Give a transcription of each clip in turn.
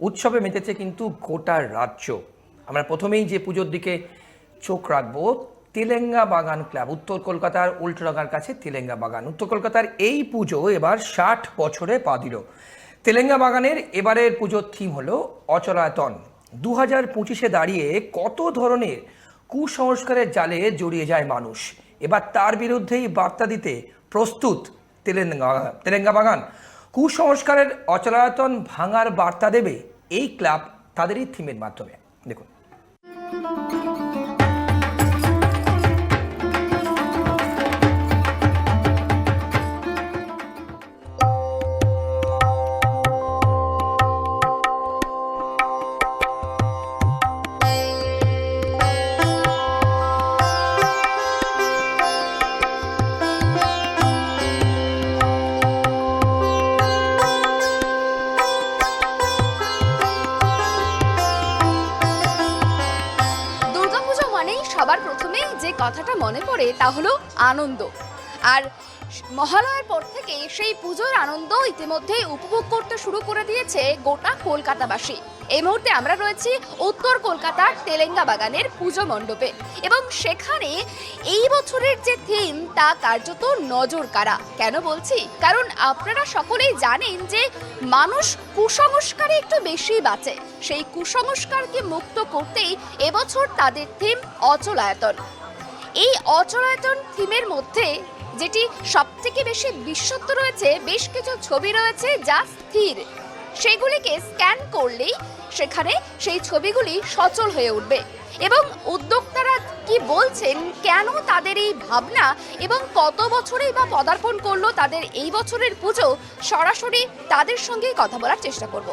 উৎসবে মেতেছে কিন্তু গোটা রাজ্য। আমরা প্রথমেই যে পুজোর দিকে চোখ রাখবো, তেলেঙ্গা বাগান ক্লাব, উত্তর কলকাতার উল্টোডাঙ্গার কাছে তেলেঙ্গা বাগান। উত্তর কলকাতার এই পুজো এবার 60 বছরে পা দিল। তেলেঙ্গা বাগানের এবারের পুজোর থিম হলো অচলায়তন। 2025-এ দাঁড়িয়ে কত ধরনের কুসংস্কারের জালে জড়িয়ে যায় মানুষ, এবার তার বিরুদ্ধেই বার্তা দিতে প্রস্তুত তেলেঙ্গা বাগান। কুসংস্কারের অচলায়তন ভাঙার বার্তা দেবে এই ক্লাব তাদেরই থিমের মাধ্যমে। দেখুন, সবার প্রথমে যে কথাটা মনে পড়ে তা হলো আনন্দ। আর মহালয়ার পর থেকে সেই পুজোর আনন্দ ইতিমধ্যেই উপভোগ করতে শুরু করে দিয়েছে গোটা কলকাতাবাসী। এই মুহূর্তে আমরা রয়েছি উত্তর কলকাতার তেলেঙ্গা বাগানের পুজো মণ্ডপে, এবং সেখানে এই বছরের যে থিম তা কার্যত নজর কাড়া। কেন বলছি? কারণ আপনারা সকলেই জানেন যে মানুষ কুসংস্কারে একটু বেশি বাঁচে। সেই কুসংস্কারকে মুক্ত করতেই এবছর তাদের থিম অচলায়তন। এই অচলায়তন থিমের মধ্যে যেটি সবথেকে বেশি বিশ্বস্ত রয়েছে, বেশ কিছু ছবি রয়েছে যা স্থির। সেগুলিকে স্ক্যান করলেই সেখানে সেই ছবিগুলি সচল হয়ে উঠবে। এবং উদ্যোক্তারা কি বলছেন, কেন তাদের এই ভাবনা, এবং কত বছরেই বা পদার্পণ করলো তাদের এই বছরের পুজো, সরাসরি তাদের সঙ্গেই কথা বলার চেষ্টা করব।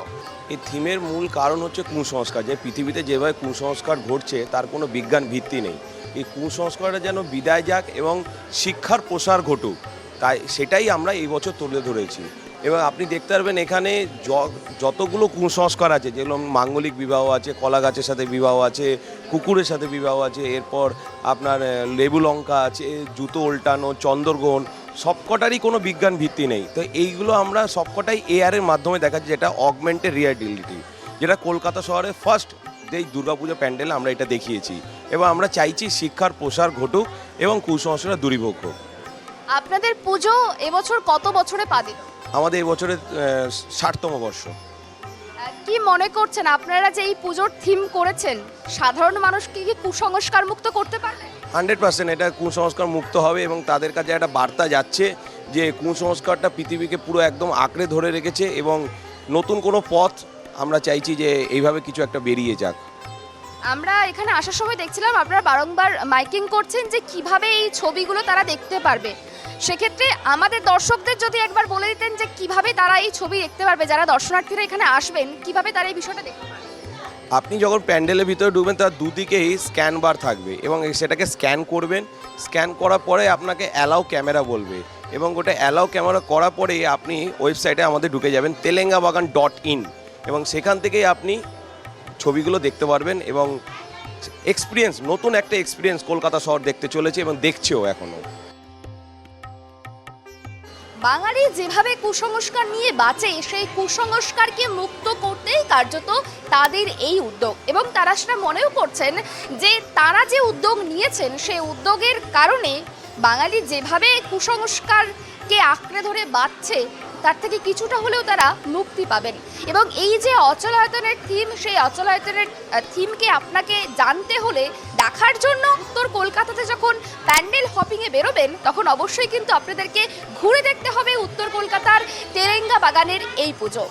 এই থিমের মূল কারণ হচ্ছে কুসংস্কার। যে পৃথিবীতে যেভাবে কুসংস্কার ঘটছে তার কোনো বিজ্ঞান ভিত্তি নেই। এই কুসংস্কারটা যেন বিদায় যাক এবং শিক্ষার প্রসার ঘটুক, তাই সেটাই আমরা এই বছর তুলে ধরেছি। এবং আপনি দেখতে পারবেন এখানে যতগুলো কুসংস্কার আছে, যেগুলো মাঙ্গলিক বিবাহ আছে, কলা গাছের সাথে বিবাহ আছে, কুকুরের সাথে বিবাহ আছে, এরপর আপনার লেবু লঙ্কা আছে, জুতো উল্টানো, চন্দ্রগ্রহণ, সবকটারই কোনো বিজ্ঞান ভিত্তি নেই। তো এইগুলো আমরা সবকটাই এআরের মাধ্যমে দেখাচ্ছি, যেটা অগমেন্টেড রিয়ালিটি, যেটা কলকাতা শহরে ফার্স্ট এই দুর্গাপুজো প্যান্ডেলে আমরা এটা দেখিয়েছি। এবং আমরা চাইছি শিক্ষার প্রসার ঘটুক এবং কুসংস্কার দূরীভূত হোক। আপনাদের পুজো এবছর কত বছরে পা দিল? আমাদের এই বছরের 60তম বর্ষ। কি মনে করছেন আপনারা যে এই পুজোর থিম করেছেন, সাধারণ মানুষকে কি কুসংস্কার মুক্ত করতে পারবেন? 100% এটা কুসংস্কার মুক্ত হবে এবং তাদের কাছে একটা বার্তা যাচ্ছে যে কুসংস্কারটা পৃথিবীকে পুরো একদম আঁকড়ে ধরে রেখেছে, এবং নতুন কোনো পথ আমরা চাইছি যে এইভাবে কিছু একটা বেরিয়ে যাক। আমরা এখানে আসার সময় দেখছিলাম আপনারা বারংবার মাইকিং করছেন যে কিভাবে এই ছবিগুলো তারা দেখতে পারবে। সেক্ষেত্রে আমাদের দর্শকদের যদি একবার বলে দিতেন যে কিভাবে তারা এই ছবি দেখতে পারবে, যারা দর্শনার্থীরা এখানে আসবেন কিভাবে তারা এই বিষয়টা দেখতে পারবে। আপনি যখন প্যান্ডেলের ভিতরে ঢুকবেন তার দুদিকেই স্ক্যান বার থাকবে, এবং সেটাকে স্ক্যান করবেন। স্ক্যান করার পরে আপনাকে অ্যালাউ ক্যামেরা বলবে, এবং ওটা অ্যালাউ ক্যামেরা করার পরে আপনি ওয়েবসাইটে আমাদের ঢুকে যাবেন telengabagan.in, এবং সেখান থেকেই আপনি ছবিগুলো দেখতে পারবেন। এবং এক্সপিরিয়েন্স, নতুন একটা এক্সপিরিয়েন্স কলকাতা শহর দেখতে চলেছে এবং দেখছেও এখনও। বাঙালি যেভাবে কুসংস্কার নিয়ে বাঁচে, সেই কুসংস্কারকে মুক্ত করতেই কার্যত তাদের এই উদ্যোগ। এবং তারা সেটা মনেও করছেন যে তারা যে উদ্যোগ নিয়েছেন সেই উদ্যোগের কারণে বাঙালি যেভাবে কুসংস্কারকে আঁকড়ে ধরে বাঁচছে তার থেকে কিছুটা হলেও তারা মুক্তি পাবেন। এবং এই যে অচলায়তনের থিম, সেই অচলায়তনের থিমকে আপনাকে জানতে হলে, দেখার জন্য তোর কলকাতাতে যখন প্যান্ডেল হপিংয়ে বেরোবেন, তখন অবশ্যই কিন্তু আপনাদেরকে ঘুরে দেখতে হবে উত্তর কলকাতার তেলেঙ্গা বাগানের এই পুজো।